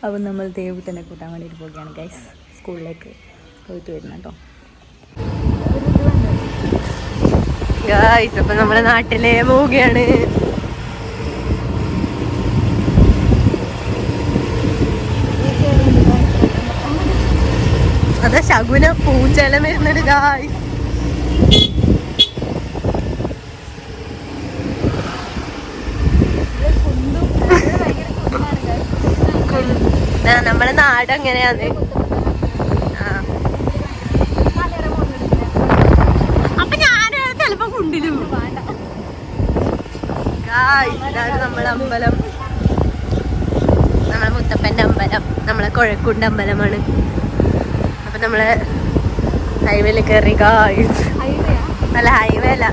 അപ്പം നമ്മൾ ദേവുട്ടനെ കൂട്ടാൻ വേണ്ടിയിട്ട് പോവുകയാണ് ഗൈസ്. സ്കൂളിലേക്ക് പോയിട്ട് വരുന്ന കേട്ടോ ഗൈസ്. അപ്പം നമ്മുടെ നാട്ടിലെ പോവുകയാണ്. അതാ ശകുന പൂച്ചെല്ലാം വരുന്നുണ്ട് ഗൈസ്. നമ്മളെ നാട് എങ്ങനെയാന്ന്. അപ്പൊ ഞാൻ ചെലപ്പോ കുണ്ടിലും ഇതാണ് നമ്മളെ അമ്പലം. നമ്മളെ മുത്തപ്പന്റെ അമ്പലം, നമ്മളെ കൊഴക്കുണ്ട് അമ്പലമാണ്. അപ്പൊ നമ്മള് ഹൈവേയിൽ കയറി ഗായ്സ്. അല്ല ഹൈവേ അല്ല,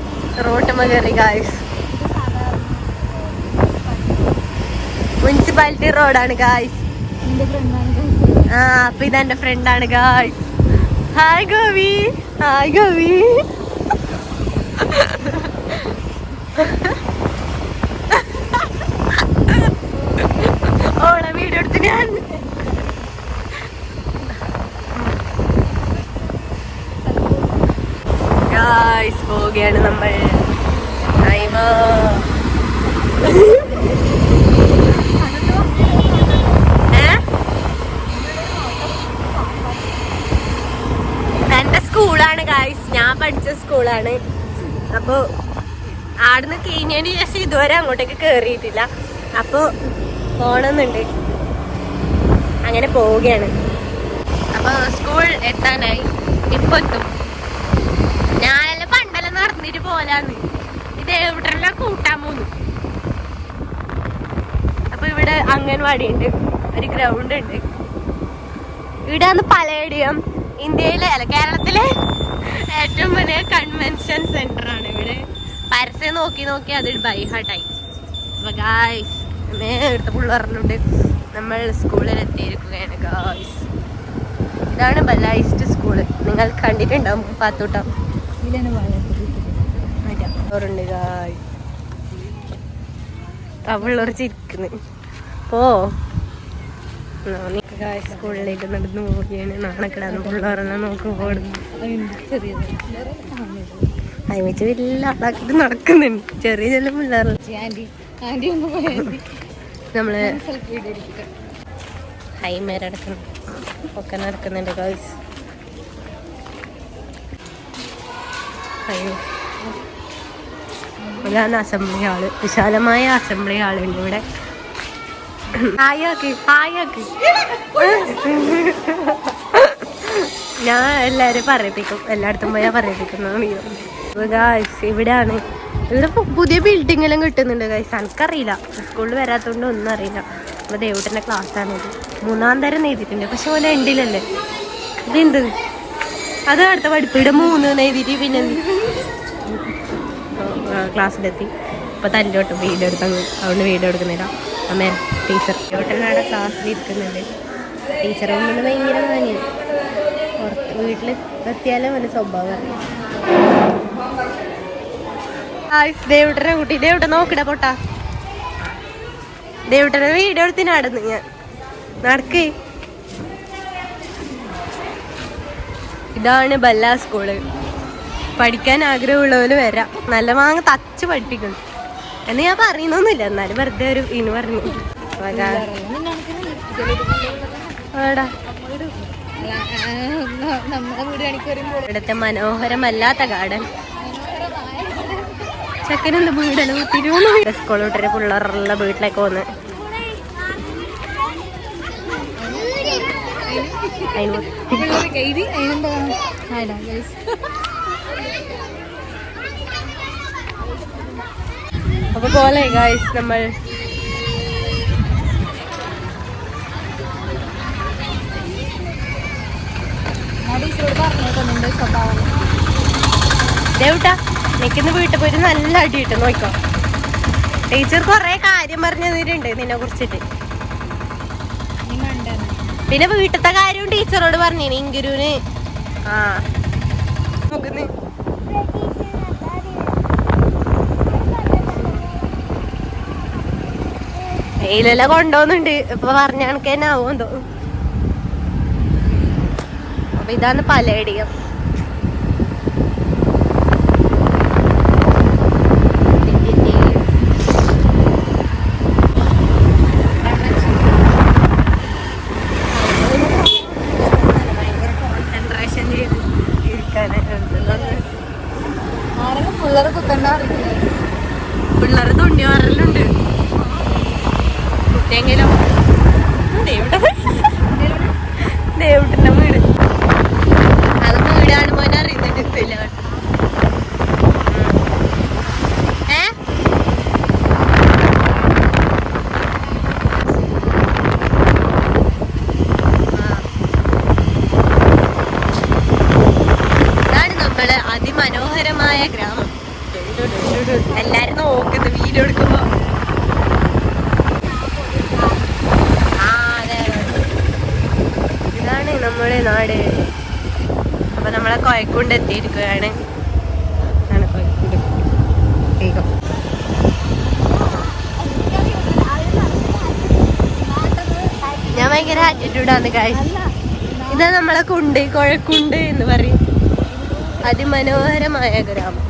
റോട്ടുമ്മ കയറി ഗായ്സ്. മുനിസിപ്പാലിറ്റി റോഡാണ് ഗായ്സ്. അപ്പൊ ഇതെന്റെ ഫ്രണ്ടാണ് guys. Hi Govi. Hi Govi. ഓളെ വീഡിയോ എടുത്ത് ഞാൻ ഗായ്സ് പോവുകയാണ് നമ്മൾ. എന്റെ സ്കൂളാണ് ഗായ്സ്, ഞാൻ പഠിച്ച സ്കൂളാണ്. അപ്പൊ ആടുന്ന് കഴിഞ്ഞതിന് ശേഷം ഇതുവരെ അങ്ങോട്ടേക്ക് കേറിയിട്ടില്ല. അപ്പൊ പോണമെന്നുണ്ട്, അങ്ങനെ പോവുകയാണ്. അപ്പൊ സ്കൂൾ എത്താനായി, ഇപ്പൊ എത്തും. ഞാനെല്ലാം പണ്ടെല്ലാം നടന്നിട്ട് പോലാന്ന്. ഇത് എവിടെല്ലാം കൂട്ടാൻ പോന്നു. അപ്പൊ ഇവിടെ അംഗൻവാടി ഉണ്ട്, ഒരു ഗ്രൗണ്ട് ഉണ്ട്. ഇവിടെ ആണ് പലേഡിയം. ഇന്ത്യയിലെ അല്ല കേരളത്തിലെ ഏറ്റവും വലിയ കൺവെൻഷൻ സെന്റർ ആണ് ഇവിടെ. പരസ്യം നോക്കി നോക്കി അത് ബൈഹാർട്ടായി. അപ്പൊ ഗായ്സ് ഇവിടുത്തെ പുള്ളി പറഞ്ഞുണ്ട് നമ്മൾ സ്കൂളിൽ എത്തിയിരിക്കുകയാണ് ഗായ്സ്. ഇതാണ് ബല്ലായിസ്റ്റ് സ്കൂള്. നിങ്ങൾ കണ്ടിട്ടുണ്ടാവും പാത്തൂട്ടം. ണ്ട് ഗായ്. അവളൊർ ചിരിക്കുന്നു. പോ സ്കൂളിലേക്ക് നടന്നു പോവുകയാണ്. നാണക്കിടാന്ന് പിള്ളേരെല്ലാം നോക്കുമ്പോൾ അതിമിച്ച് വലിയ ആളാക്കിട്ട് നടക്കുന്നുണ്ട്. ചെറിയ ചെറിയ പിള്ളേർ നമ്മള് ഹൈമേരടക്കണം ഒക്കെ നടക്കുന്നുണ്ട് ഗായ്സ്. അയ്യോ, ഇതാണ് അസംബ്ലി ഹാള്. വിശാലമായ അസംബ്ലി ഹാളുണ്ട് ഇവിടെ. ഞാൻ എല്ലാരും പറയിപ്പിക്കും, എല്ലായിടത്തും പോയാൽ പറയിപ്പിക്കുന്നതാണ്. ഇവിടെയാണ്. ഇവിടെ പുതിയ ബിൽഡിംഗ് എല്ലാം കിട്ടുന്നുണ്ട് ഗൈസ്. എനിക്കറിയില്ല, സ്കൂളിൽ വരാത്തോണ്ട് ഒന്നും അറിയില്ല. അപ്പൊ ദേവുട്ടന്റെ ക്ലാസ്സാണിത്. 3ാം തരം എഴുതിയിട്ടുണ്ട്, പക്ഷെ ഓല ഉണ്ടില്ലല്ലേ. ഇതെന്ത് അത് അടുത്ത പഠിപ്പ്. ഇവിടെ 3 എഴുതിയിട്ട് പിന്നെ ക്ലാസ്സിലെത്തി. ഇപ്പൊ തല്ലോട്ടും വീഡിയോ എടുത്തങ്ങ്, അതുകൊണ്ട് വീഡിയോ എടുക്കുന്നില്ല. അമ്മ ടീച്ചർ ദേവുട്ടനാടെ ക്ലാസ്സിൽ ഇരിക്കുന്നുണ്ട്. ടീച്ചർ ഒന്നും ഭയങ്കര വാങ്ങി. പുറത്ത് വീട്ടിൽ എത്തിയാലും ഒരു സ്വഭാവം. ദേവുട്ടനെ കുട്ടി, ദേവുട്ട നോക്കിട പൊട്ടാ. ദേവുട്ടനെ വീഡിയോ എടുത്ത് നടന്ന് ഞാൻ നടക്ക്. ഇതാണ് ബല്ല സ്കൂള്. പഠിക്കാൻ ആഗ്രഹമുള്ളവര് വരാം. നല്ല മാങ്ങ തച്ച് പഠിപ്പിക്കണം എന്ന് ഞാൻ പറയുന്നൊന്നുമില്ല, എന്നാലും വെറുതെ ഒരു ഇനി പറഞ്ഞു. ഇവിടുത്തെ മനോഹരമല്ലാത്ത ഗാർഡൻ. ചെക്കനെന്ത് വീടല്ലോ തിരുവനന്തപുരം. സ്കൂൾ വിട്ടൊരു പിള്ളേരുള്ള വീട്ടിലേക്ക് വന്ന് അപ്പൊ പോലെ ഗൈസ് നമ്മൾ ദേവുട്ടാ നിൽക്കുന്ന വീട്ടിൽ പോയിട്ട് നല്ല അടി കിട്ടും. നോക്കോ, ടീച്ചർ കൊറേ കാര്യം പറഞ്ഞു തന്നിട്ടുണ്ട് നിന്നെ കുറിച്ചിട്ട്. പിന്നെ വീട്ടിലത്തെ കാര്യവും ടീച്ചറോട് പറഞ്ഞു. ഇങ്കുരുവിന് നോക്കുന്നു. എങ്ങനെയിലെല്ലാം കൊണ്ടുപോകുന്നുണ്ട്. ഇപ്പൊ പറഞ്ഞ കണക്ക് തന്നെ ആവും തോന്നും. അപ്പൊ ഇതാണ് പലയിടിയം. പിള്ളേര് തുണി മാറലുണ്ട്. കുട്ടിയെങ്കിലും ദേവിട്ടന്റെ വീട് അതൊക്കെ വീടാണ് മോനെ അറിയുന്നുണ്ട്. ഇതാണ് നമ്മള് അതിമനോഹരമായ ഗ്രാമം. എല്ലാരും നോക്കുന്നു വീഡിയോ എടുക്കുമ്പോ. ഇതാണ് നമ്മുടെ നാട്. അപ്പൊ നമ്മളെ കോയക്കൊണ്ട് എത്തിയിരിക്കുകയാണ്. കോയക്കൊണ്ട് വേഗം ഞാൻ ഭയങ്കര ആറ്റിറ്റ്യൂഡാണ് ഗൈസ്. ഇതാ നമ്മളെ കുണ്ട്, കോഴക്കുണ്ട് എന്ന് പറയും. അതിമനോഹരമായ ഗ്രാമം.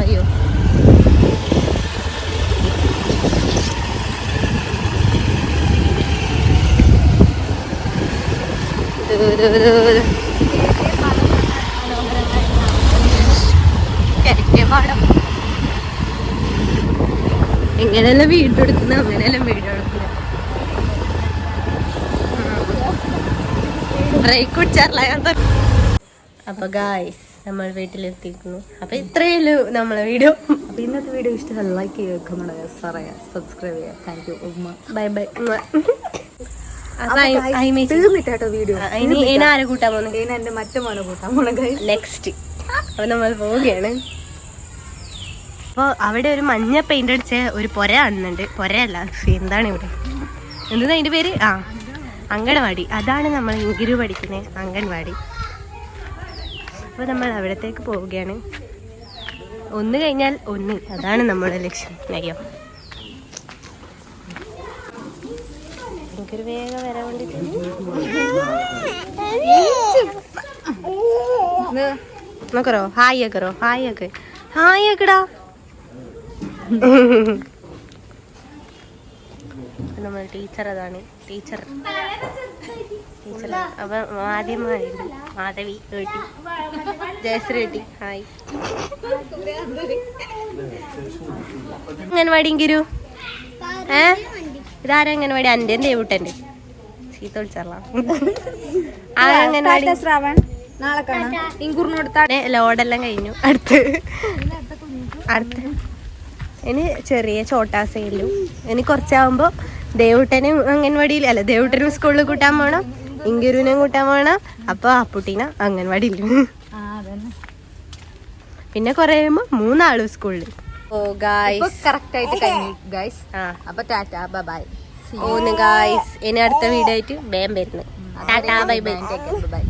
അയ്യോ പാടം എങ്ങനെയെല്ലാം വീടെടുക്കുന്ന അങ്ങനെയെല്ലാം വീടെടുക്കുന്ന ബ്രേക്ക് കുടിച്ചാറില്ല. അപ്പൊ ഗായ്സ് നമ്മൾ വീട്ടിലെത്തിക്കുന്നു. അപ്പൊ ഇത്രയേ നമ്മളെ വീഡിയോ. അപ്പൊ ഇന്നത്തെ വീഡിയോ ഇഷ്ടമല്ല ലൈക്ക് ചെയ്യുക, കമന്റ് ചെയ്യുക, സബ്സ്ക്രൈബ് ചെയ്യുക. Thank you. Bye bye. തീർന്നിട്ടാട്ടോ വീഡിയോ. ഇനി ആരെ കൂട്ടാൻ പോകുന്നത്? എന്റെ മറ്റേ മോനെ കൂട്ടാൻ പോണ ഗൈസ് നെക്സ്റ്റ്. അപ്പൊ നമ്മൾ പോവുകയാണ്. അപ്പൊ അവിടെ ഒരു മഞ്ഞ പെയിന്റ് അടിച്ച ഒരു പൊര കാണുന്നുണ്ട്. പൊരയല്ല, എന്താണ് ഇവിടെ, എന്താ അതിന്റെ പേര്? അംഗൻവാടി. അതാണ് നമ്മൾ ഇങ്കിരു പഠിക്കുന്ന അംഗൻവാടി. അപ്പൊ നമ്മൾ അവിടത്തേക്ക് പോവുകയാണ്. ഒന്ന് കഴിഞ്ഞാൽ ഒന്ന്, അതാണ് നമ്മുടെ ലക്ഷ്യം. അയ്യോ എനിക്കൊരു വേഗം വരാൻ വേണ്ടിട്ട് നോക്കറോ. ഹായ് ആക്കറോ. ഹായ് ആക്ക്. ഹായ് ആക്കടാ. നമ്മൾ ടീച്ചർ. അതാണ് ടീച്ചർ. അപ്പൊ മാധ്യമമാരുണ്ട്. മാധവി ഏട്ടി, ജയശ്രീ ഏട്ടി. ഹായ്. അംഗൻവാടി ഇങ്കിരു. ഇതാരും അംഗൻവാടി എൻ്റെ ദേവൂട്ടൻ്റെ ചീത്ത വിളിച്ചറിയാം. ആ അംഗൻവാടി ലോഡെല്ലാം കഴിഞ്ഞു. അടുത്ത് ഇനി ചെറിയ ചോട്ടാസയിലും ഇനി കുറച്ചാകുമ്പോൾ ദേവൂട്ടനും അംഗൻവാടിയിൽ അല്ല ദേവൂട്ടനും സ്കൂളിൽ കൂട്ടാൻ പോകണം, ഇങ്കുരുവിനെയും കൂട്ടാൻ പോകണം. അപ്പൊ അപ്പുട്ടീന അംഗൻവാടിയിൽ. പിന്നെ കുറെ കഴിയുമ്പോ 3 ആളും സ്കൂളിൽ. ഓ ഗായ്സ് കറക്റ്റ് ആയിട്ട് കഴിഞ്ഞു ഗായ്സ്. അപ്പൊ ടാറ്റാ ബൈ ബൈ. ഓന്ന് ഗായ്സ് ഇനി അടുത്ത വീഡിയോ ആയിട്ട് വേഗം വരുന്നത്. Tata bye bye. ബൈ.